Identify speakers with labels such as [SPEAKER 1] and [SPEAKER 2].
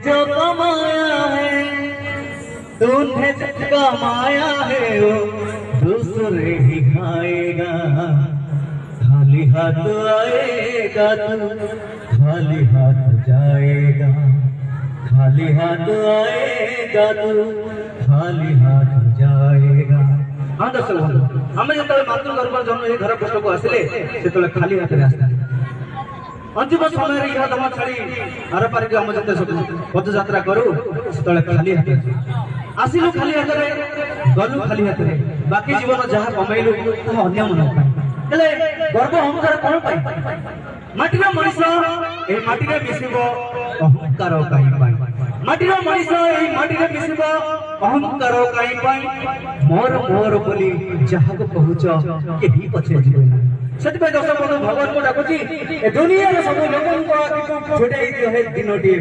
[SPEAKER 1] जो कमाया है तूने कमाया है वो दूसरे ही खाएगा। खाली हाथ आएगा तू खाली हाथ जाएगा। खाली हाथ आएगा तू खाली हाथ जाएगा। हाँ दर्शक बंधु आम जो मातृगर्भ जन्म ये घर पृष्ठ को आसिले से खाली हाथ में आसता अंतिम समय यह दम छाड़ी आर पारिक आम जिते सब पदयात्रा करूँ से खाली हाथ आसिलु खाली हाथ में गलु खाली हाथ में बाकी जीवन जहाँ कमैलु अन्य मन गर्व अहंकार कौन पाई माटीर मनीष ए माटीरे मिसिब अहंकार कहीं माटीर मनीष ए माटीरे मिसिब अहंकार कहीं मोर मोर बोली जहाँ को कहूच केही पछे जीवे से दर्शक बंधु भगवान को डाकुची दुनिया सब लोक छुटाई दिए दिनटी